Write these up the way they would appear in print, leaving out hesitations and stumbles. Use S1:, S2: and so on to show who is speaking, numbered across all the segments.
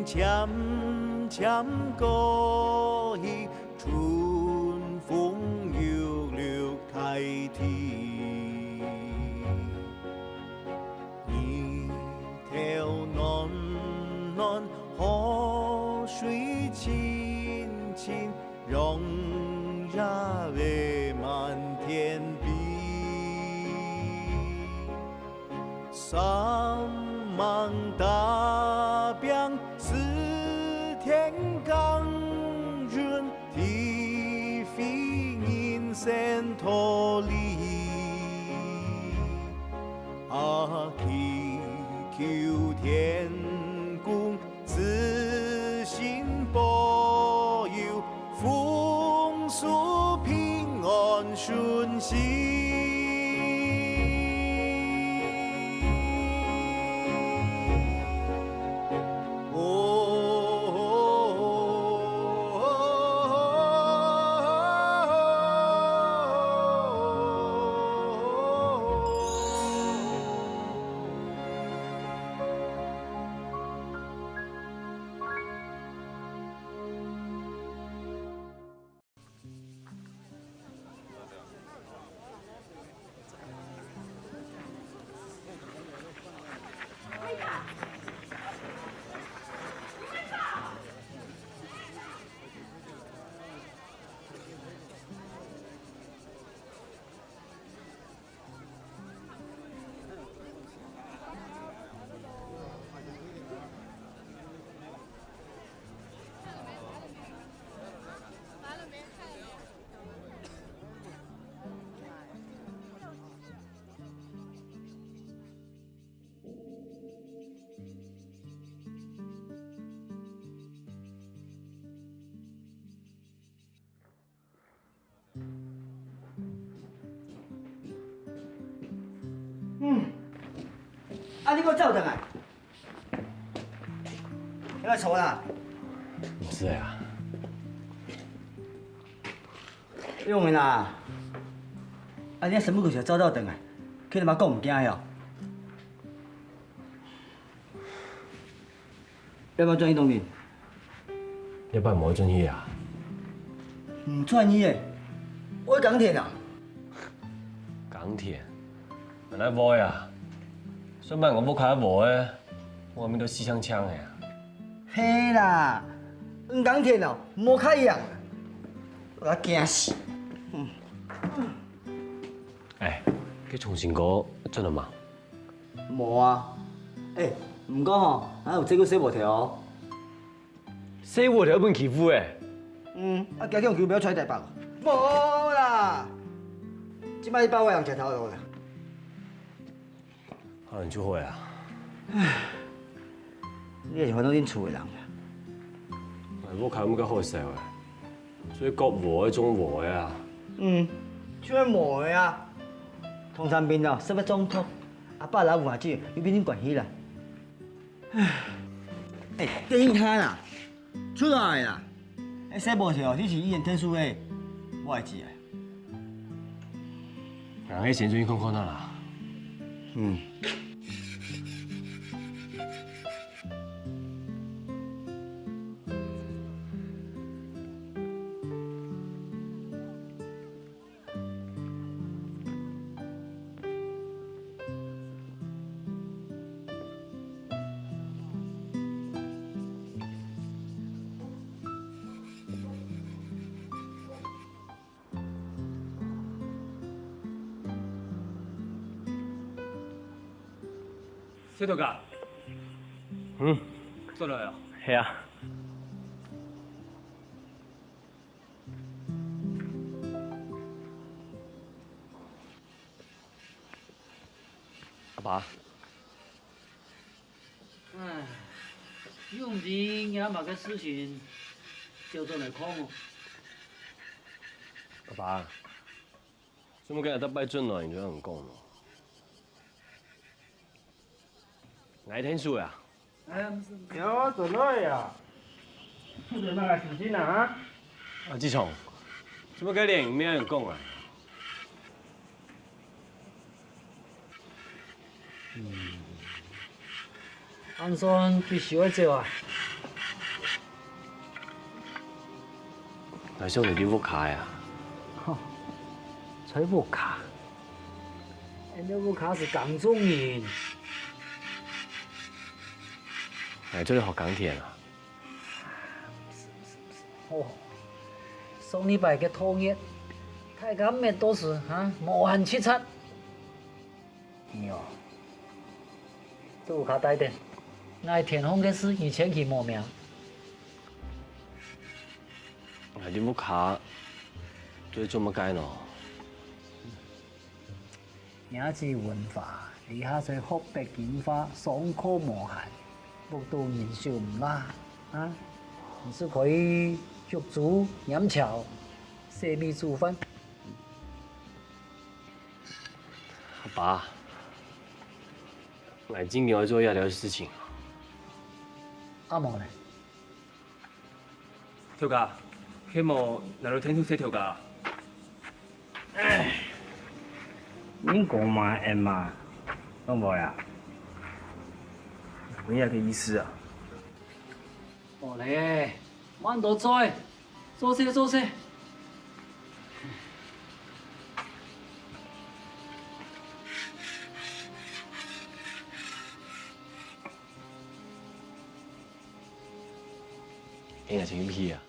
S1: 渐渐过去，春风又柳开啼。泥条暖暖，河水清清，融入未满天边。三芒大biển，四天降润，地飞人生脱离。祈求天公慈心保佑，风俗平安顺心。
S2: 你给我走倒来！你来吵啦？
S3: 不是呀，
S2: 用的啦。你什么故事走倒倒来？去你妈讲唔惊哟？要不要转移动力？
S3: 要不然冇转去啊？
S2: 唔转移的，我港铁啊。
S3: 港铁，原来无呀。上班我冇开无诶，我面都死枪枪的呀。
S2: 嘿啦，港铁哦，无开样，我惊死。
S3: 哎，去重庆哥做了吗？
S2: 无啊。唔过吼，还有这个洗无条哦。
S3: 洗我条本欺负诶。
S2: 加强球不要揣台北。无啦，即摆你把我人吃头路啦。
S3: 可能就会啊。
S2: 你是烦恼恁厝的人啦。
S3: 我看咁个好笑诶，所以国和迄种和的啊。
S2: 像无的啊。唐山边哦，什么总统，阿爸老母阿姊有比恁关系啦。电影摊啦，出来啦。洗无条，你是医院特殊的，我会知的。
S3: 人迄先转去看看啦。
S4: 洗头噶？做来啊？
S3: 系啊。阿爸。
S5: 用人也嘛个事情，叫做来看哦。
S3: 阿爸，做乜今日得拜尊來，你都唔講咯？捱天書呀？
S4: 有做来呀？做那个事情啊？
S3: 阿志聰，做乜今日咩人講啊？
S5: 按算必须要做啊！
S3: 我送你啲屋卡呀，
S5: 吹木卡，人家木卡是港中人，
S3: 嚟咗你學耕田啊？
S5: 哦，上礼拜嘅同日，睇咁咩都是啊，無限七七。喲，都卡帶點，我田豐嘅事以前去報名。
S3: 嚟啲屋卡，都做乜解咯？
S5: 雅致文化，而家在學白金花，上課無限，不到年少唔啦啊！你是可以學煮、飲茶、洗米煮飯。
S3: 阿爸，我今年要做一條事情。
S5: 阿毛呢？
S6: 條架，希望嚟到聽朝寫條架。
S4: 你講嘛 em 嘛，老婆呀？乜嘢嘅意思啊？
S5: 冇咧，慢到再，坐些坐些。
S3: 你係整屁啊？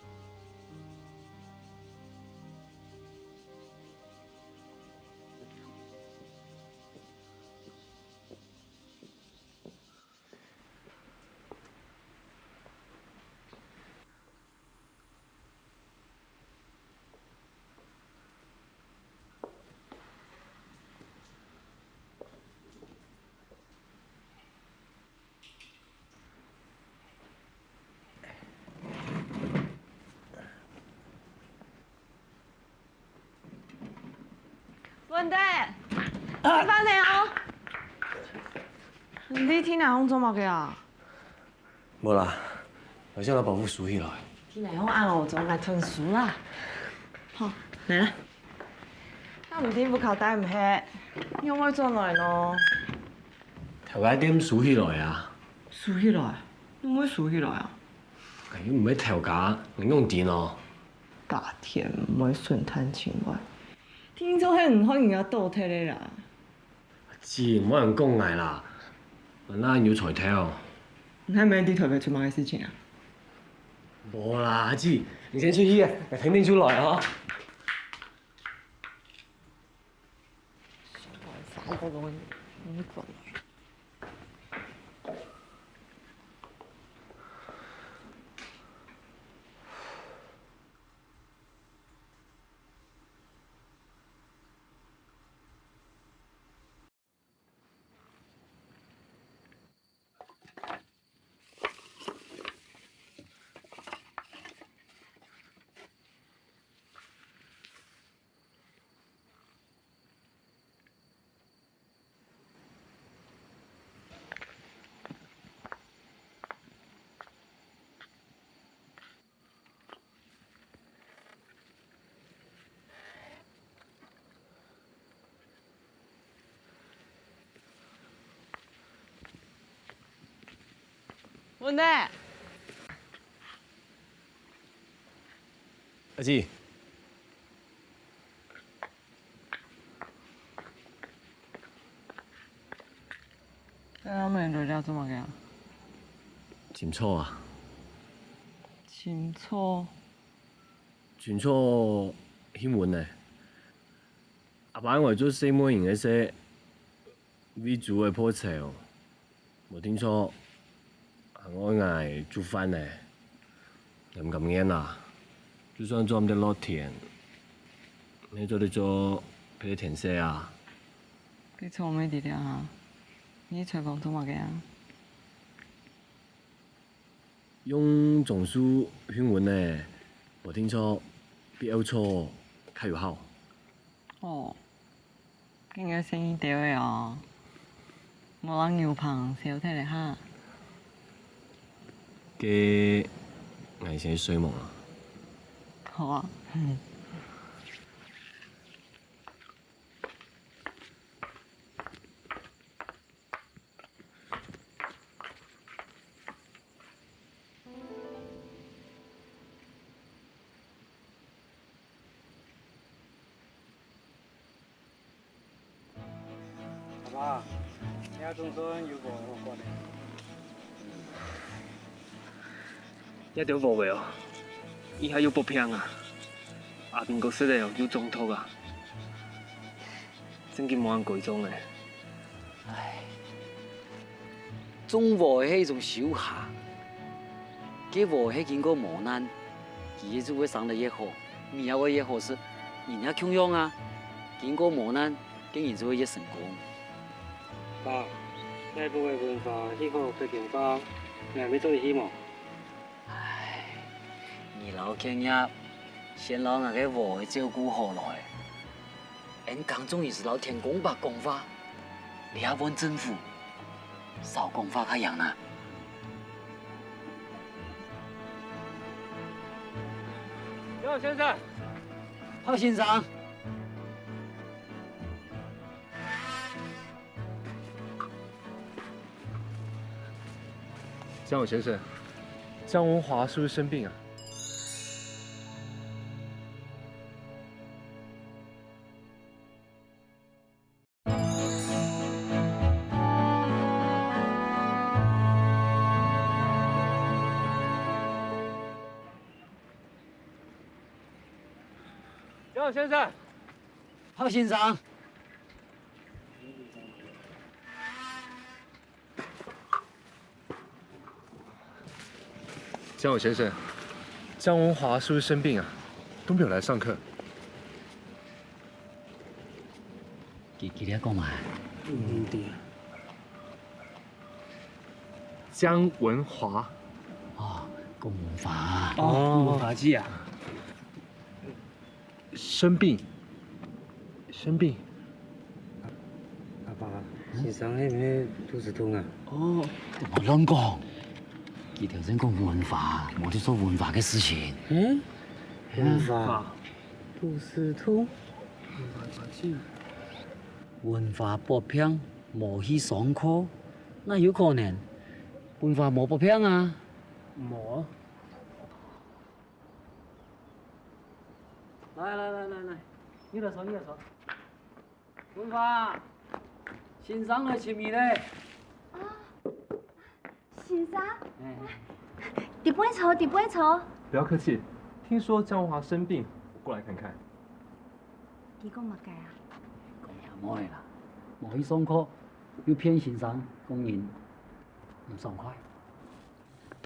S7: 文德，你翻嚟啊！你天南風做乜嘅啊？
S3: 冇啦，我將我部屋數起來。
S7: 天南風嗌我做嗌吞書啦。好，嚟啦。我唔天不靠帶唔吃，我可以再來咯。
S3: 頭家點數起來啊？
S7: 數起來？你唔會數起來啊？
S3: 如果唔係頭家，你用電咯。
S7: 家田唔會順攤情懷。聽咗係唔可以而家倒退你啦。
S3: 自然冇人講藝啦，問啦要裁跳。
S7: 你係咪啲特別出賣嘅事情啊？
S3: 冇啦，阿志，你先出去嘅，聽聽出來啊！
S7: 傻個佬，你滾！文德，
S3: 阿志，
S7: 我咪在家做乜嘅？
S3: 剪錯啊？
S7: 剪錯？
S3: 剪錯新聞呢？阿爸為咗4萬人嘅事，為主嘅破財哦，冇聽錯。我嗌做飯呢，又唔咁驚啊！就算做唔得落田，你做得做俾你填寫啊？
S7: 佢錯咩啲啊？你採訪做乜嘅啊？
S3: 用種樹訓穩呢，冇聽錯，比有錯較有效。
S7: 哦，應該聲音掉嘅哦，我諗牛棚少睇嚟哈。
S3: 嘅危險水夢啊！
S7: 好啊。
S4: 爸，你阿仲孙有无我过嚟？
S6: 一條無嘅哦，以下要搏拼啊！阿邊個識嚟哦，要總統啊！真見冇人舉中嘅。
S5: 唉，中和係一種修下，給我係經過磨難，佢就會上得越好，以後會越好是人家窮樣啊，經過磨難，竟然就會越成功。
S4: 爸，內部嘅文化以後嘅變化，你係咪做希望？
S5: 唉，二老傾入，先讓我嘅我照顧好來。人講終於是老天公把公法，你要問政府，少公法開樣啦。
S6: 楊先生，
S5: 郝先生。
S3: 江勇先生，江文华是不是生病啊？
S6: 楊先生，
S5: 郝先生。
S3: 江勇先生，江文华是不是生病啊？都没有来上课。
S5: 佢哋講埋。
S4: 唔掂。
S3: 江文华，
S5: 哦，公法。
S6: 哦，法子啊！
S3: 生病，生病。
S4: 阿爸，先生係唔係肚子痛啊？
S5: 哦，我亂講。佢頭先講文化，冇啲說文化嘅事情。
S4: 嗯？文化，肚子痛。
S5: 文化搏拼，冇去上課，那有可能文化冇搏拼啊？
S6: 冇。
S5: 來，你來坐。文化，先生來前面咧。
S8: 先生，第杯坐。
S3: 不要客氣，聽說江文華生病，我過來看看。
S8: 佢講乜計啊？
S5: 講也冇啦，冇去上課，要騙先生供應，唔爽快。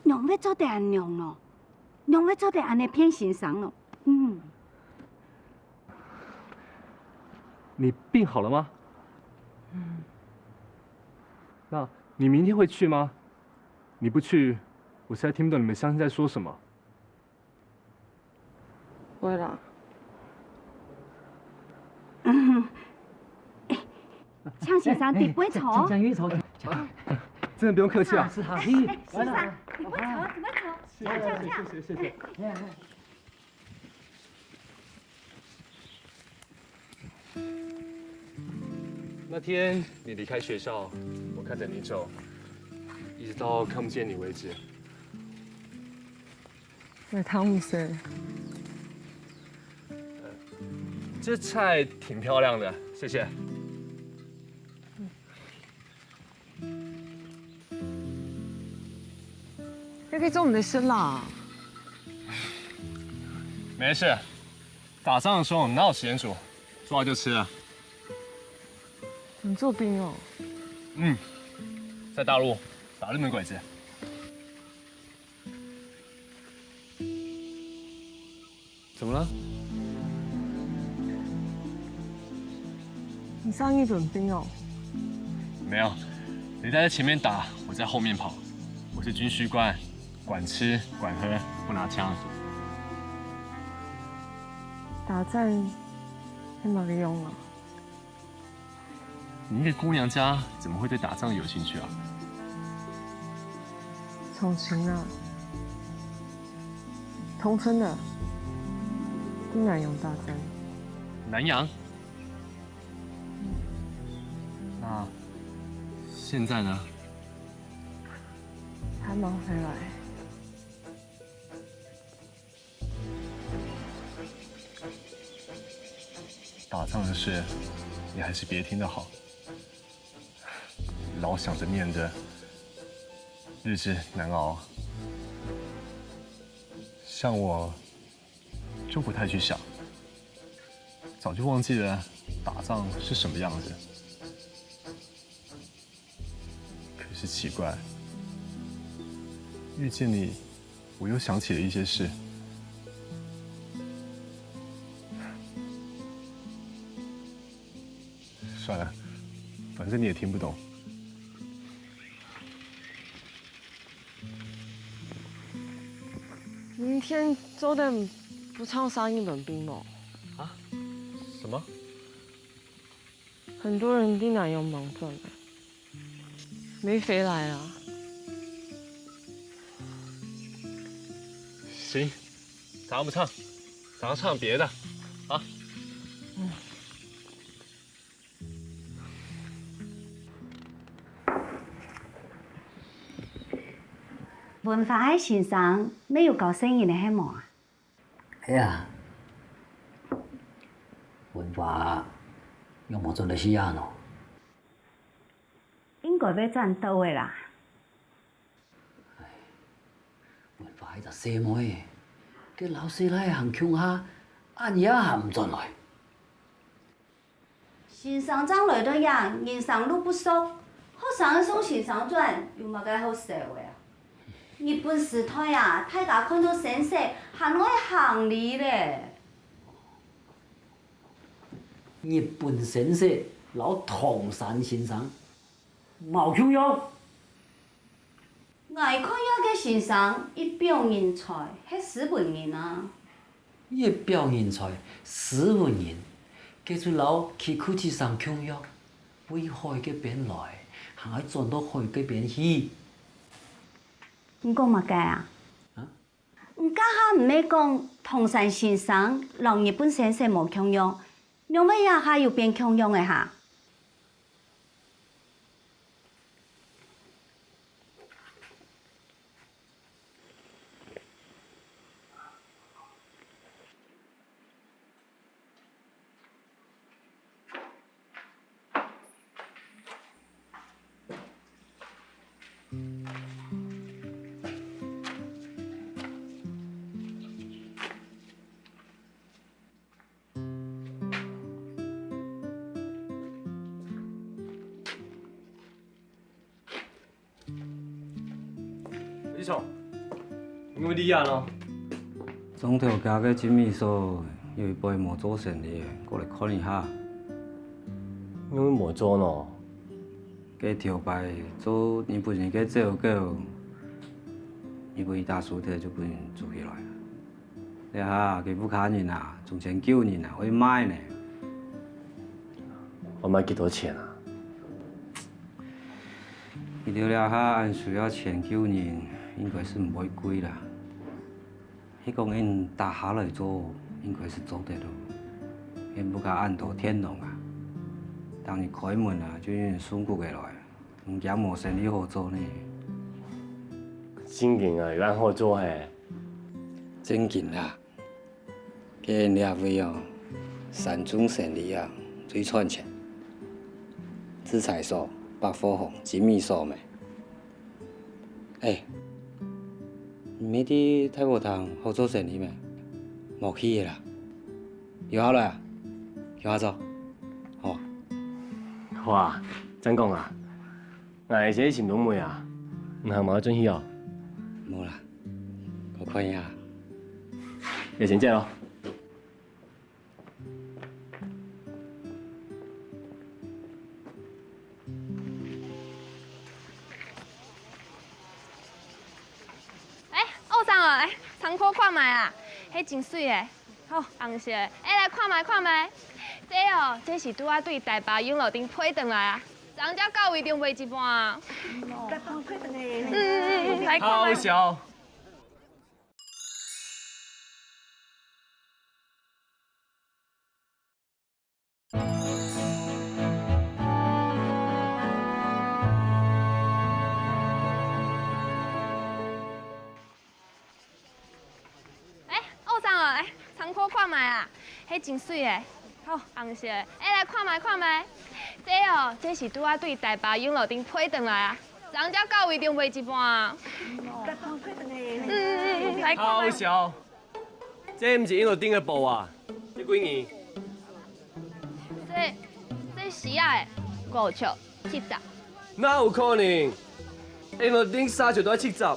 S8: 娘要做地安娘咯，娘要做地安尼騙先生咯。
S3: 你病好了嗎？那你明天會去嗎？你不去，我實在聽不懂你們鄉親在說什麼。
S7: 會啦。
S8: 江先生，第杯坐。
S5: 江玉坐。
S3: 真的不用客氣啊。
S5: 是好。
S8: 先生，第杯坐。
S3: 謝謝。那天你離開學校，我看着你走，一直到看不見你為止。
S7: 你湯唔食？
S3: 這菜挺漂亮的，謝謝。
S7: 你可以做唔得食啦。
S3: 沒事，打仗的時候哪有時間煮，做好就吃了。
S7: 你做兵哦？
S3: 在大陸打日本鬼子。怎麼了？
S7: 你上日本兵哦？
S3: 沒有，你在前面打，我在後面跑。我是軍需官，管吃管喝，不拿槍。
S7: 打仗有冇用啊？
S3: 你一個姑娘家怎麼會對打仗有興趣啊？
S7: 從前啊，同村的去南洋打仗。
S3: 南洋？那現在呢？
S7: 還沒回來。
S3: 打仗的事，你還是別聽得好。
S9: 老想着念着，日子难熬。像我，就不太去想，早就忘记了打仗是什么样子。可是奇怪，遇见你，我又想起了一些事。算了，反正你也听不懂。
S7: 明天早点不唱杀一本兵吗？
S9: 啊？什么？
S7: 很多人订来要忙赚的，没飞来啊。
S9: 行，早上不唱，早上唱别的，啊？
S8: 文化的先生没有搞生意的很忙啊。
S5: 哎呀，文化有冇做律师啊？喏，
S8: 应该要赚到的啦。
S5: 文化喺度細妹，佢老師奶行窮下，阿爺行唔進來。
S8: 先生長來都樣，人生路不熟，學生送先生轉，又冇個好社會啊。日本時代啊，大家看到先生，行愛行禮咧。
S5: 日本先生老唐山先生冇窮樣。
S8: 外科藥嘅先生，一表人才，係日本人啊。
S5: 一表人才，日本人，佢做老去科技上窮樣，為海嗰邊來，行喺轉到海嗰邊去。
S8: 唔講乜嘅啊？唔家下唔係講唐山先生，讓日本先生冇窮樣，兩位也下要變窮樣嘅嚇。
S3: 李总，因为你呀咯，
S10: 总条家嘅金秘书有一杯冇做生意，过来看一下。
S3: 因为冇做咯，
S10: 佢条牌做日本人嘅照顾，日本大叔嘅就本人做起来。你下佢不卡人啊，仲成9人啊，可以卖呢。
S3: 我卖几多钱啊？
S10: 你了了下按需要前9人，应该是唔会贵啦。迄讲因打下来做，应该是做得到。因不加按到天龙啊，当你开门啊，就因送过来，唔惊无生意好做呢。
S3: 真劲啊，有按好做嘿。
S10: 真劲啦！嘅两位哦，山中生意啊，最赚钱。制裁所、百货行、金秘所咪。唔係啲太和堂好做生意咩？冇去嘅啦。要下來啊？叫下做？好啊。
S3: 好啊，真講啊，我這前東妹啊，唔係冇準去哦。
S10: 冇啦，我看一下。
S3: 有錢借咯。
S11: 仓庫看賣啊，迄真水的，好紅色的，來看賣看賣，這是拄仔對大壩永樂頂批轉來啊，人家到位中賣一半啊。來看賣。
S3: 好笑。
S11: 倉庫看賣啊，迄真水的，好，红色的，来看卖看卖。这是拄啊对台北永乐町批转来啊，人家到位中卖一半。来看
S3: 好笑，这毋是永乐町的布啊，这几年？
S11: 这时啊的50、70。
S3: 哪有可能？永乐町衫就都70，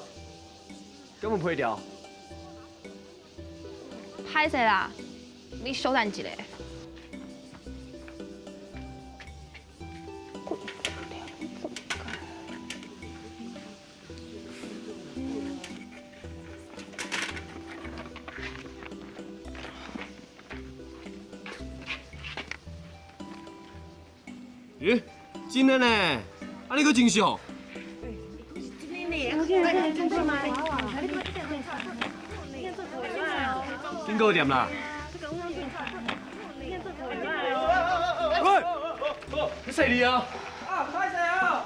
S3: 根本批掉。
S11: 歹势啦，你稍等一下。
S3: 咦，真的呢？啊，你个真俗。经过点啦？喂，你谁嚟啊？
S12: 啊，唔該晒啊！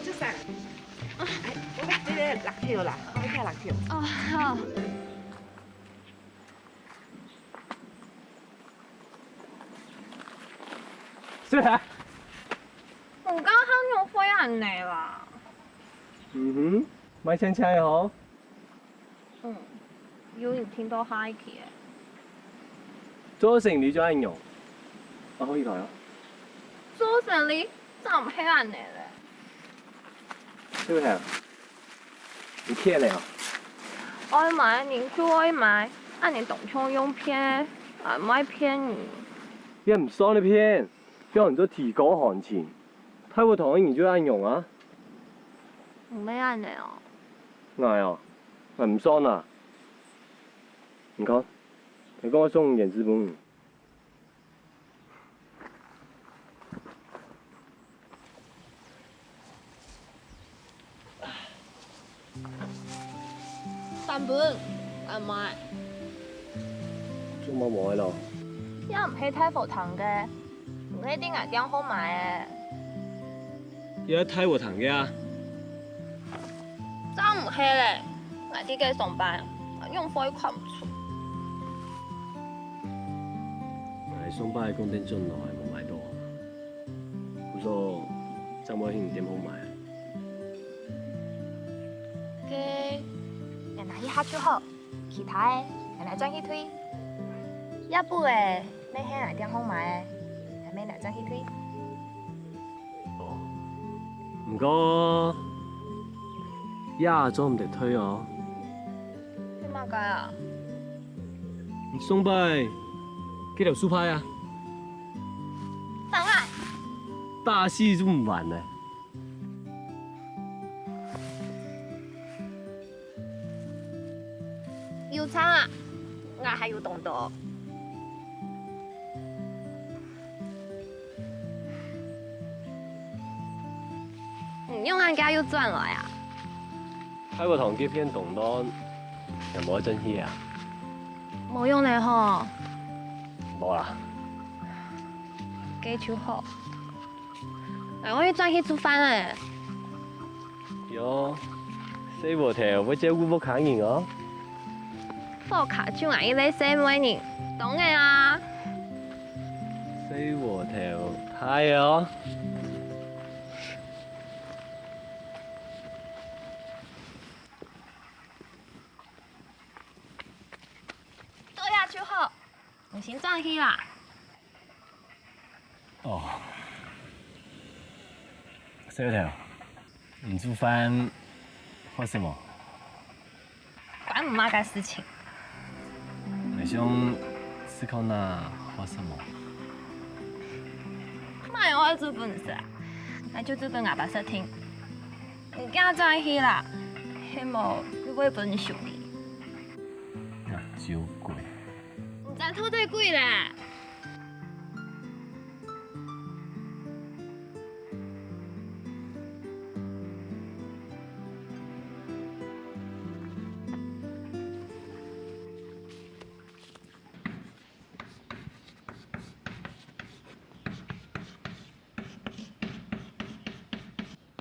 S12: 出神，呢啲6條啦，我呢啲係6條。
S11: 哦，好。
S3: 是啊。
S11: 唔敢肯用灰人嚟啦。
S3: 嗯哼，買青菜嗬。
S11: 有人聽到嗨去嘅。
S3: 做成你就愛用，我可以來啊。
S11: 做成你真唔係人嚟咧。
S3: 是不是？你騙你啊？
S11: 愛買你就愛買，按你懂槍用騙，啊唔愛騙你。
S3: 也唔爽你騙，叫人做提高行情，泰國糖你就愛用啊。
S11: 唔咩人嚟哦？
S3: 係啊，係唔爽啊？你看，你跟我送眼資本。
S11: 3本，唔買。
S3: 做乜冇喺度？
S11: 也唔係太浮糖嘅，唔係啲牙釘好買
S3: 而家泰國糖嘅啊？
S11: 真唔係咧，我啲嘅上班用火看唔出。
S3: 係上班嘅工店進來冇買到啊，不過周末興點好買啊？
S11: 嘅，人拿一下就好，其他嘅人來轉去推。要不誒，咩係牙釘好買嘅，係咩來轉去推？
S3: 哦，唔過亞洲唔得推哦。
S11: 點解啊？
S3: 你上班幾條書牌啊？
S11: 等下。
S3: 大戲都唔玩呢。
S11: 要撐啊！我係要動到。唔用眼家要轉來啊！
S3: 泰國糖幾片動當，又冇得真氣啊？
S11: 冇用嚟嗬，
S3: 冇啦。
S11: 幾超好。我要轉去煮飯咧。
S3: 喲，四和條要照顧屋企人哦。
S11: 貨卡就係一類細妹人，懂嘅啊？
S3: 四和條係哦。
S11: 多下就好，我先轉去啦。
S3: 哦，四和條，你煮飯或什麼？
S11: 關唔媽嘅事情。
S3: 你想思考那或什麼？
S11: 媽，我做本事，那就做個啞巴識聽。唔驚轉去啦，希望你會本熟啲。
S3: 那就貴。
S11: 唔知偷對貴咧。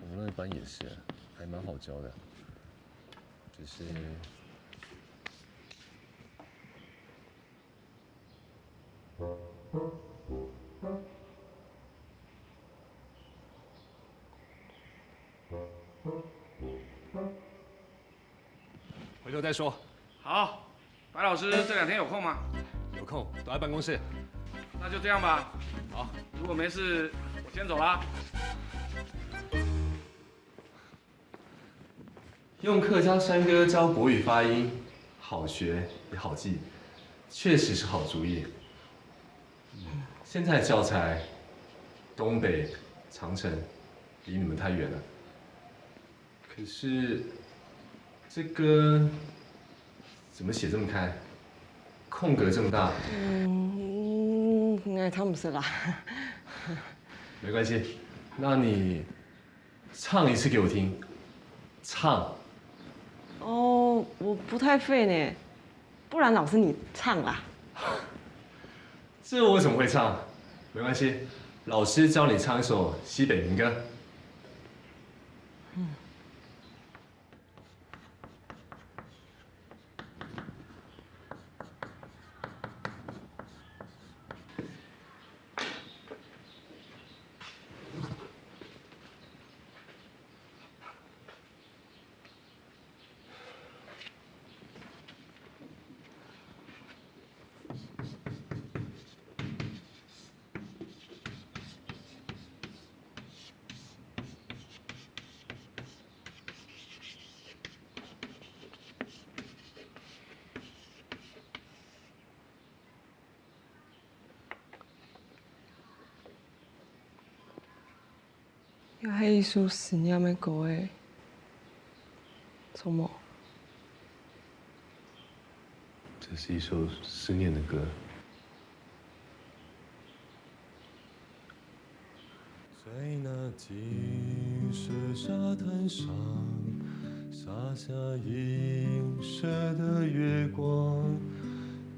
S9: 我那班也是，还蛮好教的，只是回头再说。
S13: 好，白老师这2天有空吗？
S9: 有空都在办公室。
S13: 那就这样吧。
S9: 好，
S13: 如果没事，我先走啦。
S9: 用客家山歌教国语发音，好学也好记，确实是好主意。现在教材，东北、长城，离你们太远了。可是这歌怎么写这么开，空格这么大？
S7: 爱唱不是啦。
S9: 没关系，那你唱一次给我听，唱。
S7: 哦，我不太会呢，不然老师你唱啦。
S9: 这我怎么会唱？没关系，老师教你唱一首西北民歌。
S7: 要迄一首思念的歌的，怎么？
S9: 这是一首思念的歌。
S1: 在那金色沙滩上，洒下银色的月光，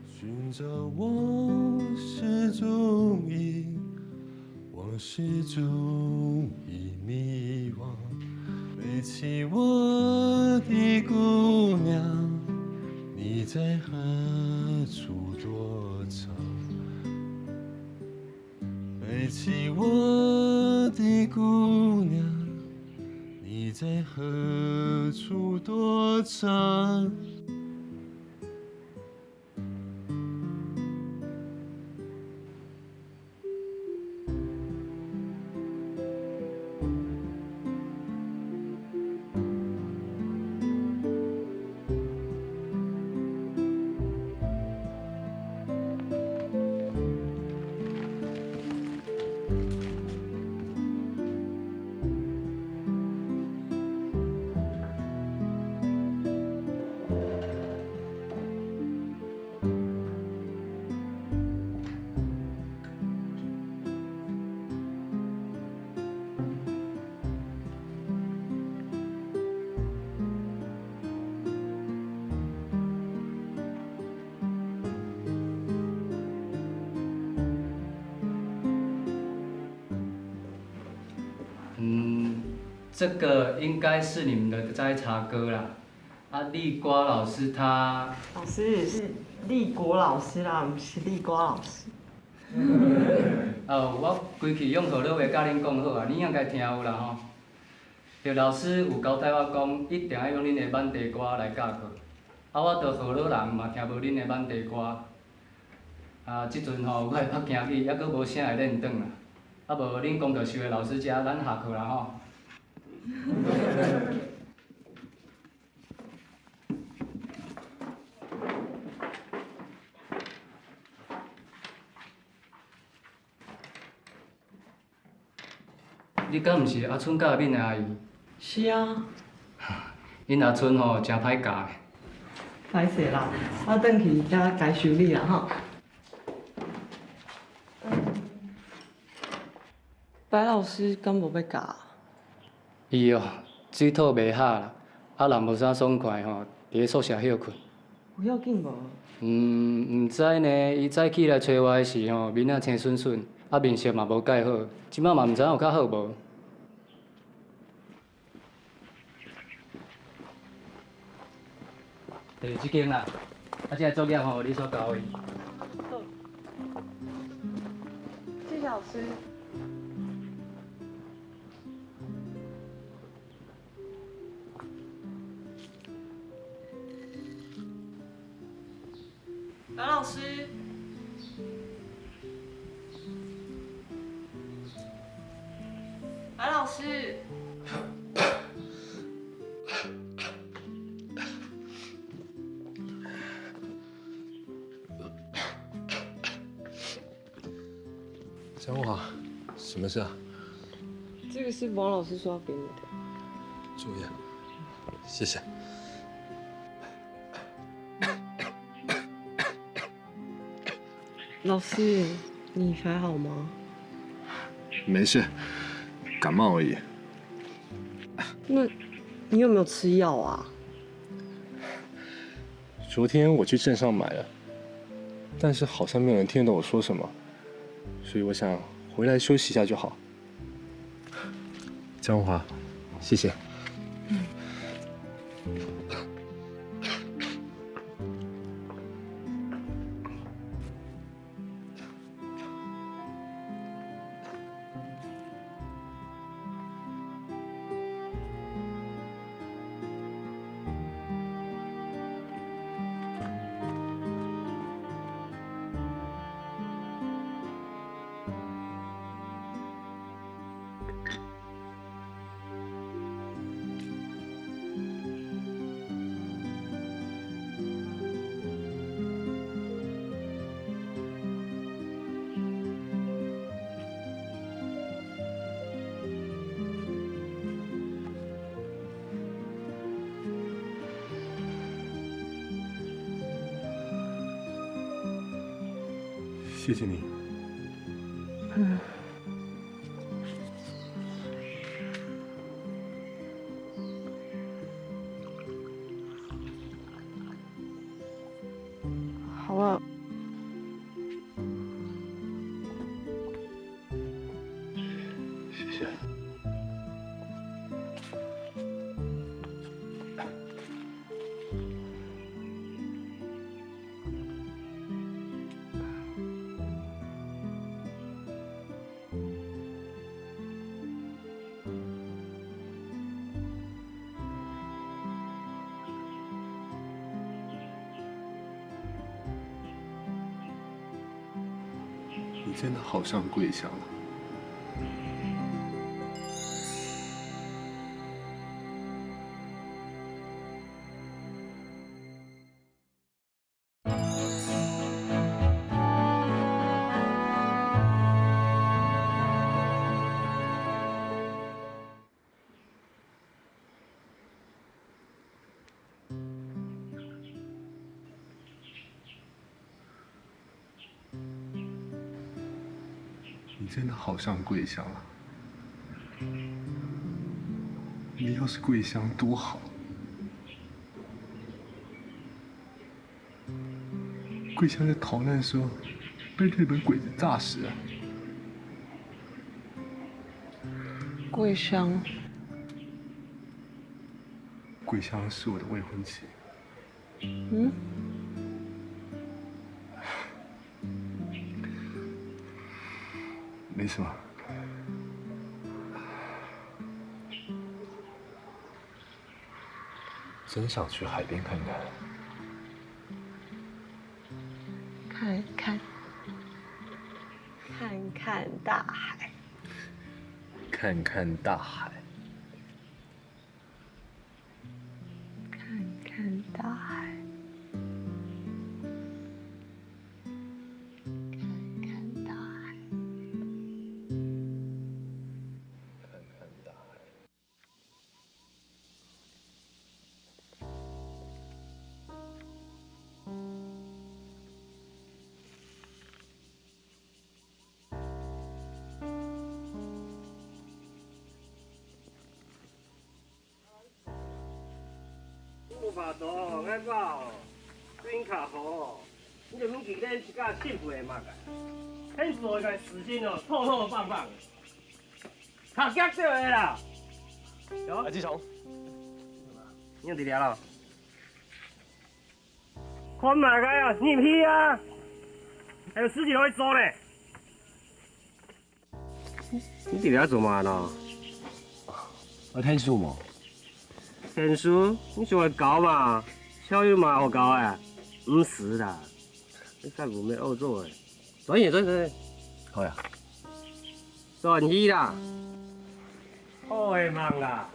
S1: 寻找往事踪影，往事中已迷惘。背起我的姑娘，你在何处躲藏？背起我的姑娘，你在何处躲藏？
S5: 这个应该是你们的摘茶歌啦。啊，丽瓜老师他
S7: 老师是立国老师啦，不是丽瓜老师。
S5: 我规气用好了话甲恁讲好啊，恁应该听有啦吼。着老师有交代我讲，一定要用恁的满地歌来教课。啊，我着好了人嘛，听无恁的满地歌。啊，即阵吼，我会拍行去，还佫无啥会练转啦。啊，无恁讲着收的老师遮，咱下课啦吼。你敢毋是阿春甲阿敏的阿姨？
S7: 是啊。
S5: 因阿春吼真歹教的。
S7: 歹势啦，我转去遮该修理啦吼。白老师敢无要教？
S5: 伊哦，水土袂合啦，啊人无啥爽快吼，伫咧宿舍休困。
S7: 有要紧无？
S5: 毋知呢，伊早起来找我的时吼，面仔青顺顺，啊面色嘛无介好，即摆嘛毋知有较好无。就是即间啦，啊这个作业吼，你所交的。
S7: 老师。白老师。白老师。
S9: 江华，什么事啊？
S7: 这个是王老师说要给你的。
S9: 注意，谢谢。
S7: 老师，你还好吗？
S9: 没事，感冒而已。
S7: 那，你有没有吃药啊？
S9: 昨天我去镇上买了，但是好像没有人听得懂我说什么，所以我想回来休息一下就好。江华，谢谢。谢谢你。
S7: 好了。
S9: 谢谢。你真的好像桂香啊。你真的好像桂香啊！你要是桂香多好。桂香在逃难的时候被日本鬼子炸死啊！
S7: 桂香。
S9: 桂香是我的未婚妻。
S7: 嗯。
S9: 没什么。真想去海边看看。
S7: 看看大海。
S9: 看看大海。
S7: 看看大海。
S14: 我巴肚爱饱，转脚好，你就免记咧一架幸福的嘛个，很做个死心哦，透透棒棒，头脚对的啦。阿志雄，你有伫遐咯？看嘛个啊，你唔去啊？还有事情会做呢。你伫遐做嘛呢？
S3: 我听书无？
S14: 天书，你想会教嘛？小友嘛好教诶，唔是啦，你干唔咩恶做诶？转去转去，
S3: 好呀。
S14: 转去啦。好诶梦啦，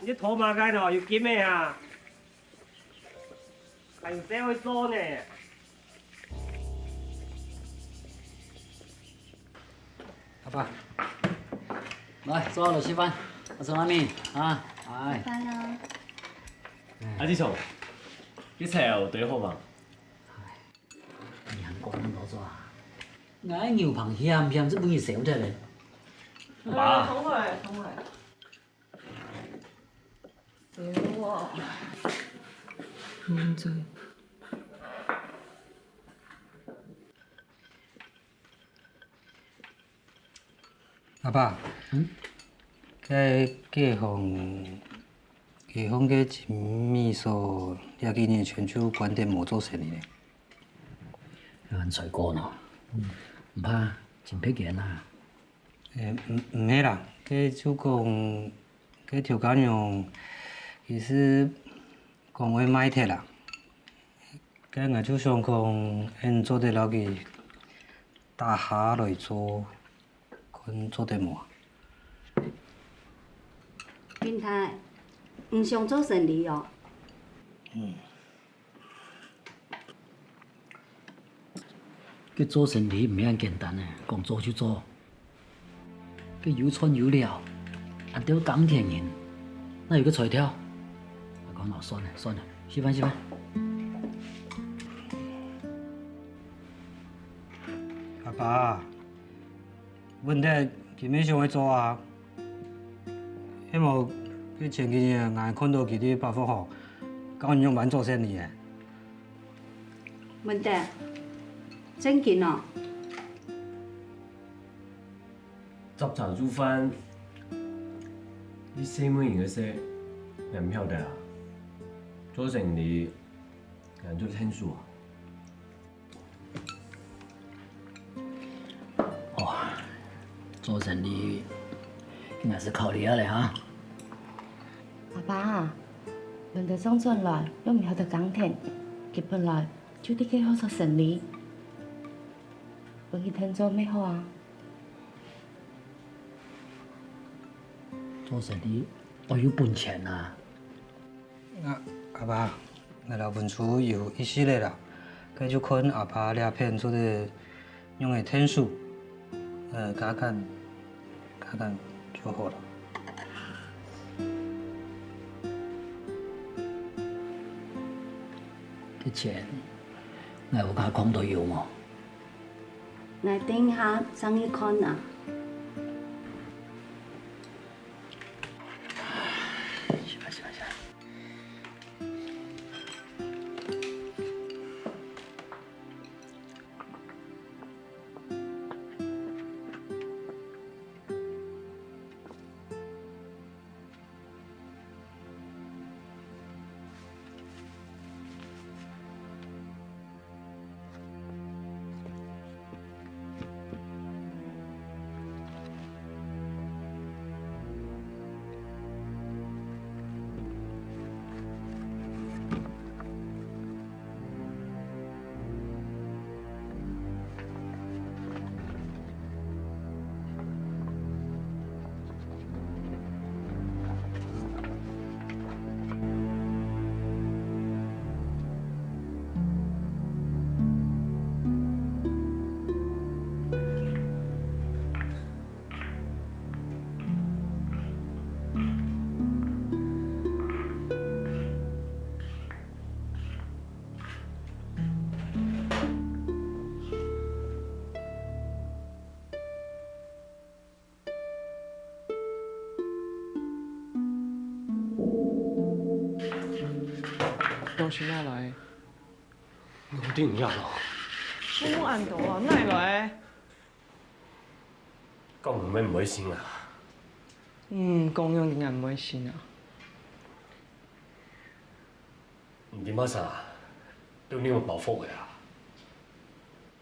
S14: 你头马间哦有金诶啊，还有社会做呢。
S5: 阿爸，来坐了吃饭。我是阿明啊，哎。
S8: 饭啦。
S3: 阿志松，你菜有对好嘛？
S5: 你还讲咁多做啊？我牛棚咸咸，这不易烧出来。
S3: 爸。
S7: 同回，同回。少喎。唔醉。
S10: 阿爸，街坊个陈秘书，遐几年全手关店无做生意咧。
S5: 人才过呢，唔怕，真撇件啊。
S10: 唔系啦，个主讲，个调解员其实讲话歹听啦。个我就想讲，因做得落去，大下来做，看做得无。
S8: 云台，唔想做生意哦。
S5: 佢做生意唔係咁簡單嘅，講做就做。佢有穿有料，還屌鋼鐵人，那有個彩條。我講啦，算了算了，食飯食飯。
S10: 阿爸，问题今日想要做啊，希望佢前几年我看到佢啲百货号，教人用玩做生意嘅。
S8: 问题，真紧哦。
S3: 執茶煮飯，你細妹型嘅些，你唔曉得啊？做生意，人做聽書啊？
S5: 做生意應該是靠你嘞哈。
S15: 阿爸，人哋生出來都唔曉得耕田，結本來就啲幾好做生意，幫佢聽做咩好啊？
S5: 做生意我有本錢啊！
S10: 阿爸，我老本厝有一系列啦，佢就看阿爸兩片做的用嘅天數，加減就好了。
S5: 啲錢我有家講到要麼？
S8: 我等下上去看啊。
S7: 到時咩嚟？
S9: 我啲唔入咯。
S7: 冇按到啊，咩嚟？
S3: 咁唔係唔會先啊？
S7: 講樣點解唔會先啊？
S3: 唔點啊啥？對呢個報復嘅啊？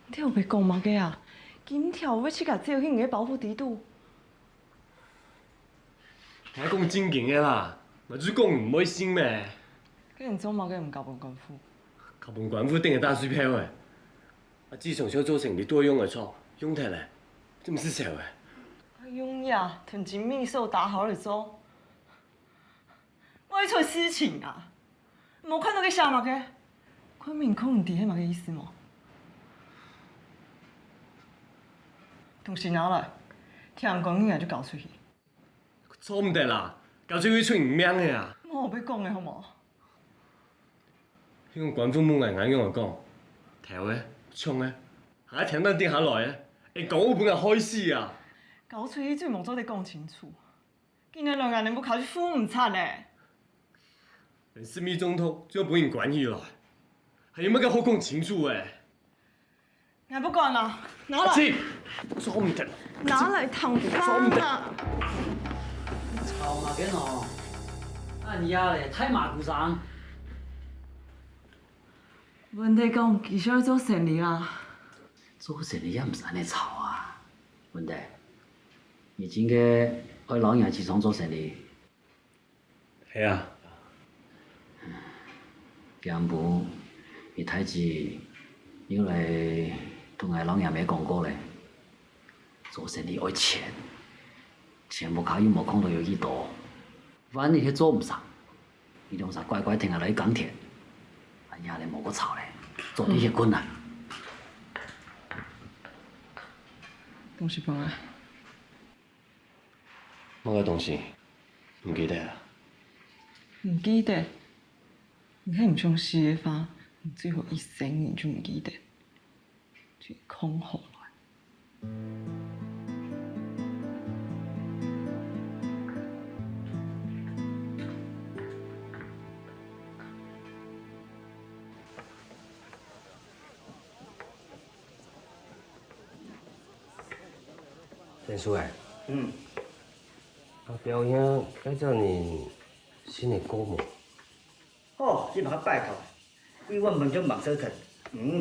S7: 你有被講乜嘅啊？金条要去甲借迄个保护地图。
S3: 听讲正经的啦，嘛就是讲唔买心咩？
S7: 佮人做嘛佮唔交本官府。
S3: 交本官府顶个大水漂诶！啊，自从小做成你多用的错，用起来，这么是小诶？
S7: 用呀，囤积秘书打好了做。我要出事情啊！无看到个啥物个？看面孔唔伫迄物个意思么？同时拿来，听人讲你也就搞出去。
S3: 错唔得啦，搞出去出人命的啊！
S7: 我要讲的好无？
S3: 迄个官府母眼用来讲，条的、冲的，下一听咱顶下来的，会讲我本来开始啊！
S7: 搞出去最冇做得讲清楚，今日两个人要考去负唔出嘞。
S3: 连什么总统就要本人管起来，还有乜个好讲清楚诶？
S7: 我不管啦，拿来。
S3: 做唔得。
S7: 拿来烫饭啊！
S5: 吵嘛跟哦，按压嘞，太马虎上。
S7: 问题讲，其实要做生意啦。
S5: 做生意也唔是安尼吵啊，问题，你真个爱老爷起床做生意。
S3: 系啊。
S5: 要不，你太子因为同俺老爷没讲过嘞，做生意爱钱，钱无靠又无空到有几多，万一去做唔上，你用啥乖乖停下来耕田，哎呀，你无个吵嘞，做你些困难。
S7: 东西放啊！
S3: 乜个东西？唔记得啊？
S7: 唔记得？你睇唔像是的话，你最后一生你就唔记得，就空后来。
S14: 田叔哎，表兄该叫你新的歌模。
S2: 哦，你嘛较拜托，伊阮问种目屎疼，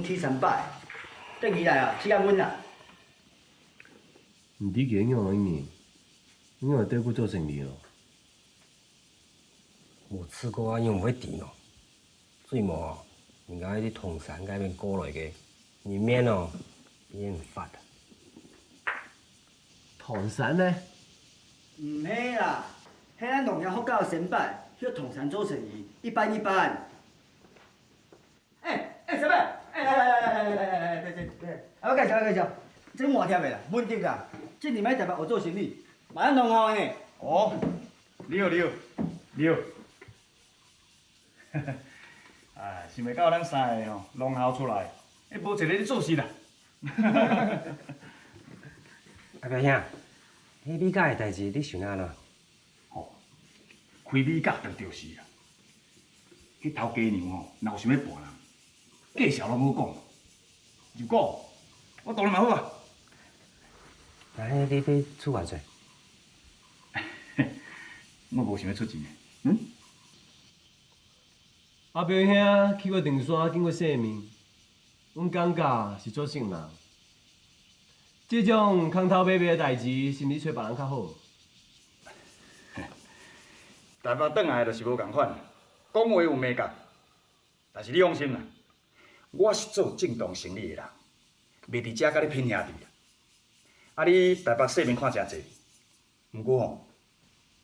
S2: 天300，转起来啊，时间阮啦。
S3: 唔知几样一年，因为对过做生意咯。
S14: 无试过啊，用唔会甜哦。最末应该喺啲铜山嗰边过来嘅，里面哦变发。
S3: 唐山呢？
S2: 唔系啦，迄咱农业福教先摆。去统山做生意，一般。小妹，来，我介绍，这我听袂啦，稳定啦，这年摆台北学做生意，马上弄好呢。
S16: 哦，你好。哎，想袂到咱三个吼，弄好出来，无一个咧做事啦。
S14: 阿表兄，迄美甲的代志你想安怎？
S16: 开米甲就是啊。迄头家娘吼，若有想要跋人，介绍拢好讲。如果我当然嘛好啊。
S14: 那迄你要出偌济？
S16: 我无想要出钱的。
S3: 阿表兄去过长山，见过世面，阮感觉是做圣人。这种空头买卖的代志，心里找别人较好。
S16: 台北转来就是无共款，讲话有美感，但是你放心啦，我是做正当生意的人，袂伫遮甲你拼兄弟。啊，你台北世面看诚济，毋过吼，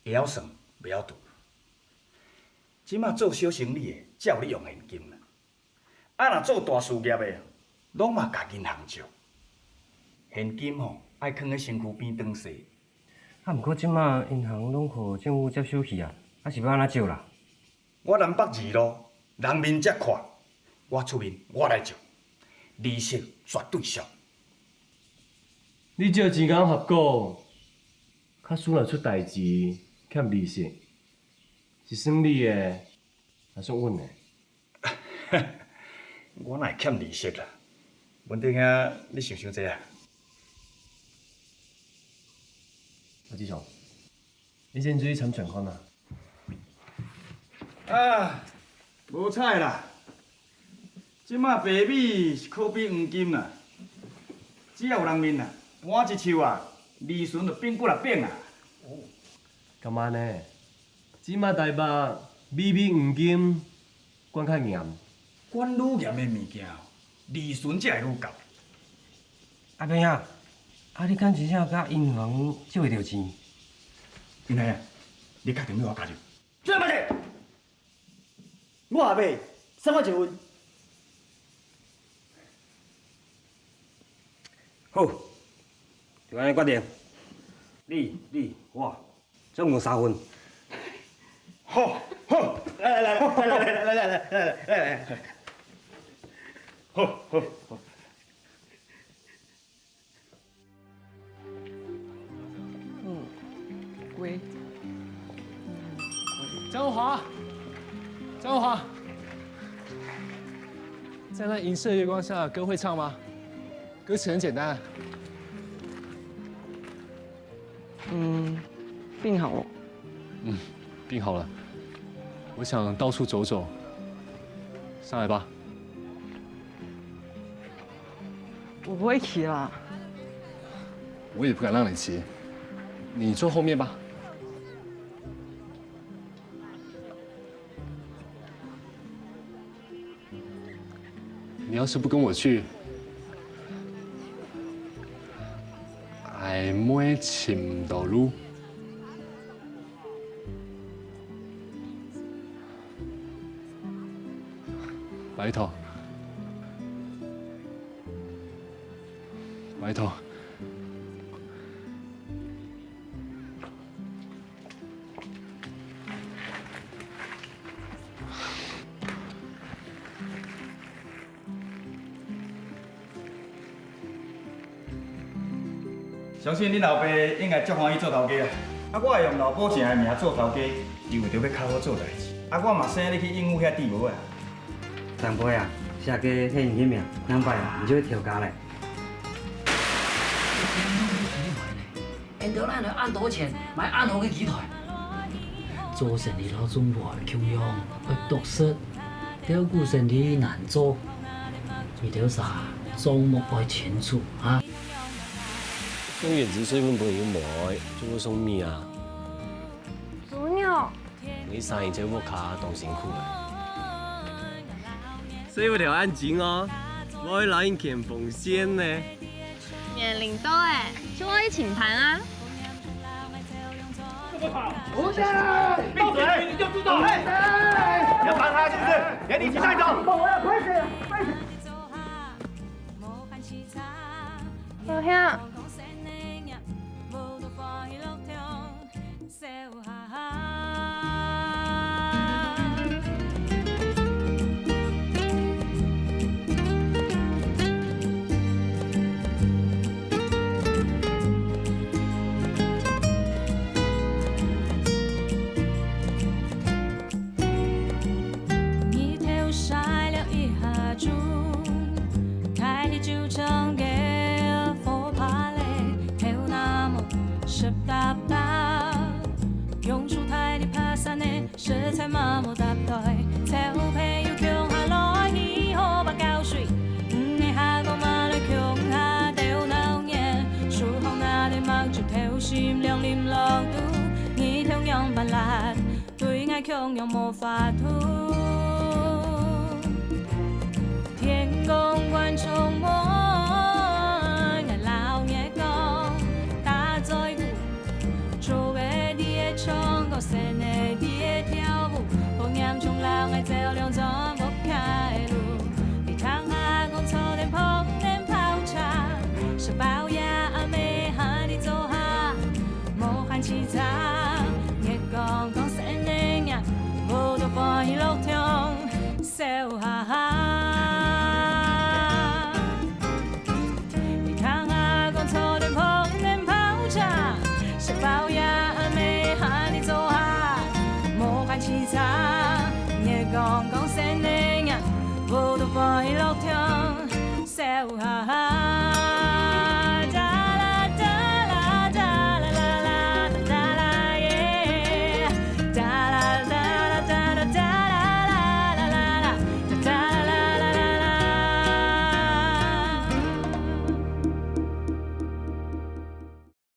S16: 会晓算，袂晓赌。即马做小生意的，才有咧用现金啦。啊，若做大事业的，拢嘛甲银行借。现金吼，爱囥喺身躯边挡洗。
S14: 啊，毋过即马银行拢互政府接收去啊，啊是要安怎借啦？
S16: 我南北二路，人面遮宽，我出面我来借，利息绝对俗。
S3: 你借钱讲合股，较输若出代志，欠利息，是算你的，还算阮的？
S16: 我哪会欠利息啦？文弟兄，你想济啊？
S3: 阿志雄，你先注意参存款啊！
S16: 啊，无彩啦！即马白米是可比黄金啦，只要有人面啊，搬一树啊，利顺就变几啊变啊。
S9: 干嘛呢？即马台北米黄金管较严，
S16: 管愈严的物件，利顺才会愈高。
S14: 阿伯啊，你敢真正甲银行借会着钱？
S16: 原来啊，你确定要我加入？
S2: 这么的，我也买，送我一份。
S14: 好，就安尼决定。你我总共3份。
S16: 好，来，好。
S7: 龟。
S9: 张华，在那银色月光下，歌会唱吗？歌词很简单。
S7: 病好了。
S9: 病好了，我想到处走走。上来吧。
S7: 我不会骑啦。
S9: 我也不敢让你骑，你坐后面吧。你要是不跟我去，俺妹骑唔到路。白头，白头。
S16: 相信恁老爸应该足欢喜做头家啊！我会用老保正的名做头家，是为着要较好做代志。我嘛生你去应付遐地无啊！
S10: 上辈啊，下家迄人迄命，两摆啊，唔少调价嘞。
S5: 因到咱要按多钱，买按好嘅鸡腿。做生意老总无穷用，要毒舌，钓股生意难做，为着啥？总目爱清楚啊！
S3: 送原子水分朋友冇，做我送米啊！
S11: 鼠鸟，
S3: 你生意做我卡动辛苦嘞。所以我条安静哦，我会老人见风险呢。
S11: 面领导哎，请我去请盘啊！
S14: 胡家人，闭嘴！你就知道，
S16: 你要帮他是不是？给你一起带走。
S2: 我要快点，快点！
S11: 老兄。
S17: 食材嘛无搭台，菜有配又强下来，喜好把胶水，你下个嘛来强下掉闹眼，树后那里忙着跳心凉啉落肚，你同样扮辣，对爱强样无法度，天公观众梦。生的你的跳舞，风烟冲浪爱照亮全部开路。你唱下讲草田碰人泡茶，是包呀阿妹和你走下，无限凄惨。月光讲生的呀，无多欢喜乐痛，笑哈哈。你唱下讲草田碰人泡茶，是包呀。凄惨，夜光光生的呀，无多欢喜乐痛，笑哈哈。